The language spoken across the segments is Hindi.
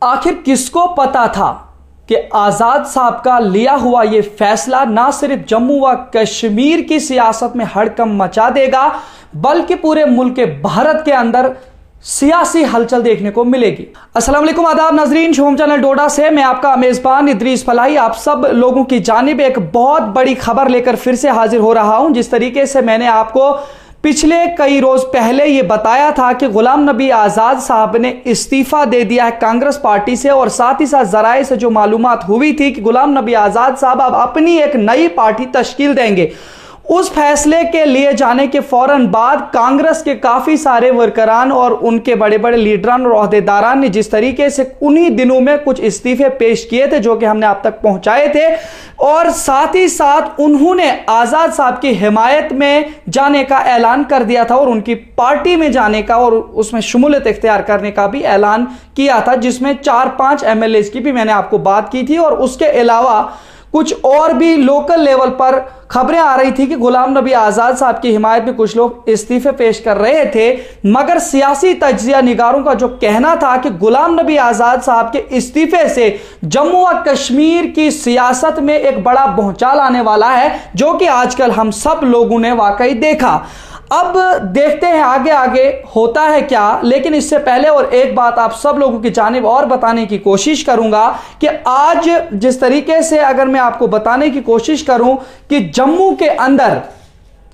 आखिर किसको पता था कि आज़ाद साहब का लिया हुआ ये फैसला ना सिर्फ जम्मू व कश्मीर की सियासत में हड़कंप मचा देगा बल्कि पूरे मुल्क भारत के अंदर सियासी हलचल देखने को मिलेगी। अस्सलाम वालेकुम, आदाब नाजरीन, शुभम चैनल डोडा से मैं आपका मेजबान इदरीस फलाही आप सब लोगों की जानिब एक बहुत बड़ी खबर लेकर फिर से हाजिर हो रहा हूं। जिस तरीके से मैंने आपको पिछले कई रोज पहले ये बताया था कि गुलाम नबी आज़ाद साहब ने इस्तीफा दे दिया है कांग्रेस पार्टी से, और साथ ही साथ जराए से जो मालूमात हुई थी कि गुलाम नबी आज़ाद साहब अब अपनी एक नई पार्टी तश्कील देंगे, उस फैसले के लिए जाने के फौरन बाद कांग्रेस के काफी सारे वर्करान और उनके बड़े बड़े लीडरान और ओहदेदारान ने जिस तरीके से उन्हीं दिनों में कुछ इस्तीफे पेश किए थे जो कि हमने आप तक पहुंचाए थे, और साथ ही साथ उन्होंने आज़ाद साहब की हिमायत में जाने का ऐलान कर दिया था और उनकी पार्टी में जाने का और उसमें शमूलियत इख्तियार करने का भी ऐलान किया था, जिसमें 4-5 MLA की भी मैंने आपको बात की थी। और उसके अलावा कुछ और भी लोकल लेवल पर खबरें आ रही थी कि गुलाम नबी आज़ाद साहब की हिमायत में कुछ लोग इस्तीफे पेश कर रहे थे, मगर सियासी तज्जिया निगारों का जो कहना था कि गुलाम नबी आज़ाद साहब के इस्तीफे से जम्मू व कश्मीर की सियासत में एक बड़ा भूचाल आने वाला है, जो कि आजकल हम सब लोगों ने वाकई देखा। अब देखते हैं आगे आगे होता है क्या, लेकिन इससे पहले और एक बात आप सब लोगों की जानिब और बताने की कोशिश करूंगा कि आज जिस तरीके से अगर मैं आपको बताने की कोशिश करूं कि जम्मू के अंदर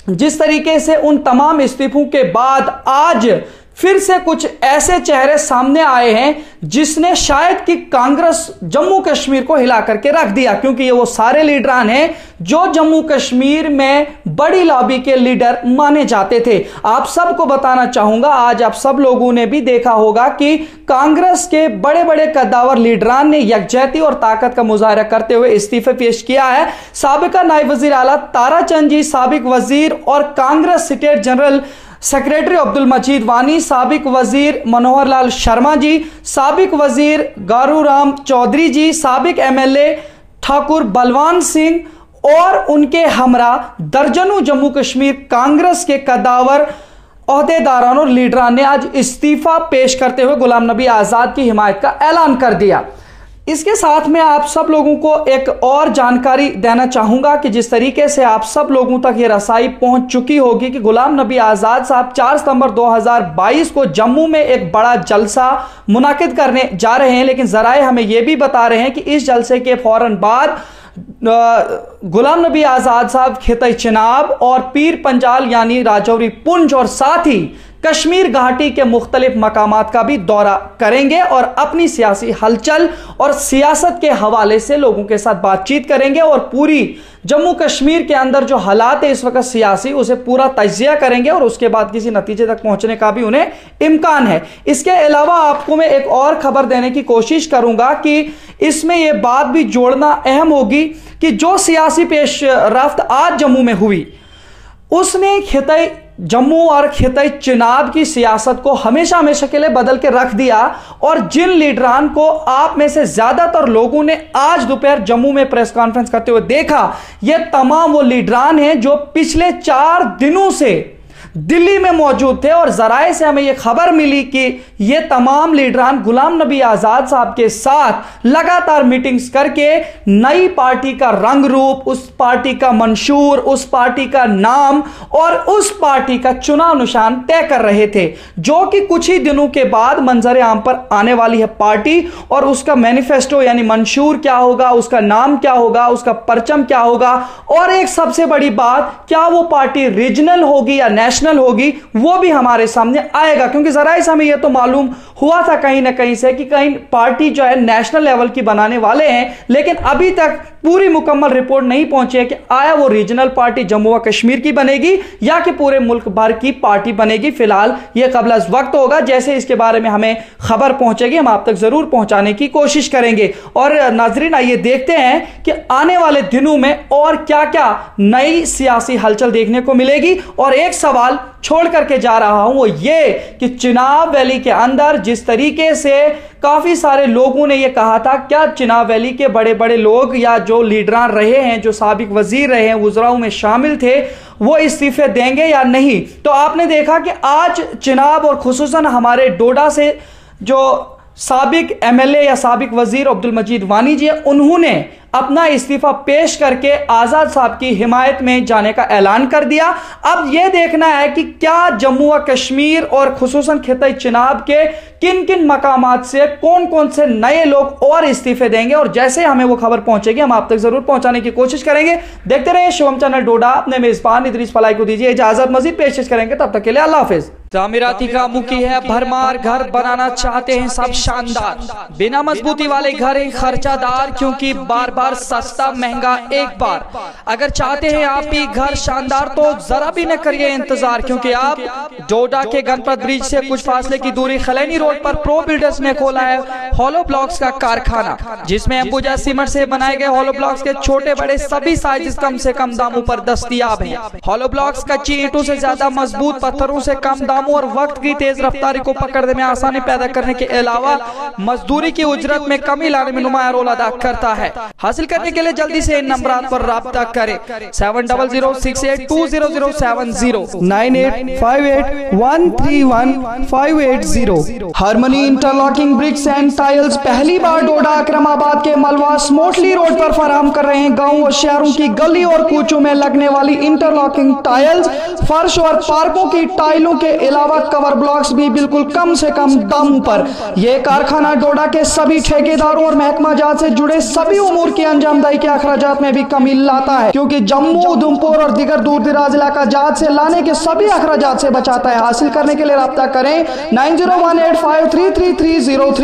जिस तरीके से उन तमाम इस्तीफों के बाद आज फिर से कुछ ऐसे चेहरे सामने आए हैं जिसने शायद कि कांग्रेस जम्मू कश्मीर को हिला करके रख दिया, क्योंकि ये वो सारे लीडरान हैं जो जम्मू कश्मीर में बड़ी लॉबी के लीडर माने जाते थे। आप सबको बताना चाहूंगा, आज आप सब लोगों ने भी देखा होगा कि कांग्रेस के बड़े बड़े कद्दावर लीडरान ने यकजहती और ताकत का मुजाहरा करते हुए इस्तीफे पेश किया है। साबिका नायब वजीर आला तारा चंद जी, साबिक वजीर और Congress state general secretary Abdul Majeed Wani, साबिक वजीर मनोहर लाल शर्मा जी, साबिक वजीर गारू राम चौधरी जी, साबिक MLA ठाकुर बलवान सिंह और उनके हमरा दर्जनों जम्मू कश्मीर कांग्रेस के कद्दावर ओहदेदारान और लीडरान ने आज इस्तीफा पेश करते हुए गुलाम नबी आज़ाद की हिमायत का ऐलान कर दिया। इसके साथ में आप सब लोगों को एक और जानकारी देना चाहूंगा कि जिस तरीके से आप सब लोगों तक ये रसाई पहुंच चुकी होगी कि गुलाम नबी आज़ाद साहब 4 सितंबर 2022 को जम्मू में एक बड़ा जलसा मुनाकिद करने जा रहे हैं, लेकिन जराए हमें यह भी बता रहे हैं कि इस जलसे के फौरन बाद गुलाम नबी आज़ाद साहब खिता चिनाब और पीर पंजाल यानी राजौरी पुंछ और साथ ही कश्मीर घाटी के मुख्तलिफ मकामात का भी दौरा करेंगे और अपनी सियासी हलचल और सियासत के हवाले से लोगों के साथ बातचीत करेंगे और पूरी जम्मू कश्मीर के अंदर जो हालात है इस वक्त सियासी, उसे पूरा तज्जिया करेंगे और उसके बाद किसी नतीजे तक पहुंचने का भी उन्हें इम्कान है। इसके अलावा आपको मैं एक और खबर देने की कोशिश करूंगा कि इसमें यह बात भी जोड़ना अहम होगी कि जो सियासी पेश रफ्त आज जम्मू में हुई उसने खिताई जम्मू और खिताई चिनाब की सियासत को हमेशा हमेशा के लिए बदल के रख दिया, और जिन लीडरान को आप में से ज्यादातर लोगों ने आज दोपहर जम्मू में प्रेस कॉन्फ्रेंस करते हुए देखा, ये तमाम वो लीडरान हैं जो पिछले 4 दिनों से दिल्ली में मौजूद थे। और जराए से हमें यह खबर मिली कि ये तमाम लीडरान गुलाम नबी आज़ाद साहब के साथ लगातार मीटिंग्स करके नई पार्टी का रंग रूप, उस पार्टी का मंशूर, उस पार्टी का नाम और उस पार्टी का चुनाव निशान तय कर रहे थे, जो कि कुछ ही दिनों के बाद मंजर आम पर आने वाली है पार्टी। और उसका मैनिफेस्टो यानी मंशूर क्या होगा, उसका नाम क्या होगा, उसका परचम क्या होगा, और एक सबसे बड़ी बात, क्या वो पार्टी रीजनल होगी या नेशनल होगी, वो भी हमारे सामने आएगा। क्योंकि जरा इस हमें यह तो मालूम हुआ था कहीं ना कहीं से कि कहीं पार्टी जो है नेशनल लेवल की बनाने वाले हैं, लेकिन अभी तक पूरी मुकम्मल रिपोर्ट नहीं पहुंची है कि आया वो रीजनल पार्टी जम्मू व कश्मीर की बनेगी या कि पूरे मुल्क भर की पार्टी बनेगी। फिलहाल यह कबल अज़ वक्त होगा, जैसे इसके बारे में हमें खबर पहुंचेगी हम आप तक जरूर पहुंचाने की कोशिश करेंगे। और नाजरीन आइए देखते हैं कि आने वाले दिनों में और क्या क्या नई सियासी हलचल देखने को मिलेगी। और एक सवाल छोड़ करके जा रहा हूं वो ये कि चिनाब वैली के अंदर जिस तरीके से काफी सारे लोगों ने यह कहा था, क्या चिनाब वैली के बड़े बड़े लोग या जो लीडरान रहे हैं, जो साबिक वजीर रहे हैं, वुज़राओं में शामिल थे, वो इस्तीफे देंगे या नहीं। तो आपने देखा कि आज चिनाब और खुसूसन हमारे डोडा से जो साबिक एमएलए या साबिक वजीर अब्दुल मजीद वानी जी, उन्होंने अपना इस्तीफा पेश करके आजाद साहब की हिमायत में जाने का ऐलान कर दिया। अब यह देखना है कि क्या जम्मू व कश्मीर और खुसूसन खित्ता चिनाब के किन किन मकामात से कौन कौन से नए लोग और इस्तीफे देंगे, और जैसे हमें वो खबर पहुंचेगी हम आप तक जरूर पहुंचाने की कोशिश करेंगे। देखते रहिए शिवम चैनल डोडा। अपने मेजबान इदरीस फलाई को दीजिए इजाजत, मजीद पेशकश करेंगे, तब तक के लिए अल्लाह हाफिज। तामीराती का मुखी है भरमार, घर बनाना चाहते हैं सब शानदार, बिना मजबूती वाले घर हैं खर्चादार, क्योंकि बार बार सस्ता महंगा एक बार। अगर चाहते हैं आप भी घर शानदार तो जरा भी न करिए इंतजार, क्योंकि आप डोडा के गणपत ब्रिज से कुछ फासले की दूरी खलैनी रोड पर प्रो बिल्डर्स ने खोला है हॉलो ब्लॉक्स का कारखाना, जिसमें अंबुजा सीमेंट से बनाए गए हॉलो ब्लॉक्स के छोटे बड़े सभी साइज कम से कम दामों पर दस्तयाब हैं। हॉलो ब्लॉक्स कच्ची ईंटों से ज्यादा मजबूत, पत्थरों से कम दामों और वक्त की तेज रफ्तारी को पकड़ने में आसानी पैदा करने के अलावा मजदूरी की उजरत में कमी लाने में नुमाया रोल अदा करता है। हासिल करने के लिए जल्दी से इन नंबरात पर राब्ता करें 7006820070 9858131580। Harmony interlocking bricks and tiles पहली बार डोडा अकरमाबाद के मलवा स्मोटली रोड पर फराहम कर रहे हैं गाँव और शहरों की गली और कूचों में लगने वाली इंटरलॉकिंग टाइल्स, फर्श और पार्कों की टाइलों के अलावा कवर ब्लॉक्स भी बिल्कुल कम से कम दामों पर। यह कारखाना डोडा के सभी ठेकेदारों और महकमा जात से जुड़े सभी उमूर की अंजामदाही के अखराजात में भी कमी लाता है, क्योंकि जम्मू, उधमपुर और दीगर दूर दराज इलाका जात से लाने के सभी अखराजात से बचाता है। हासिल करने के लिए राब्ता करें 9018533303।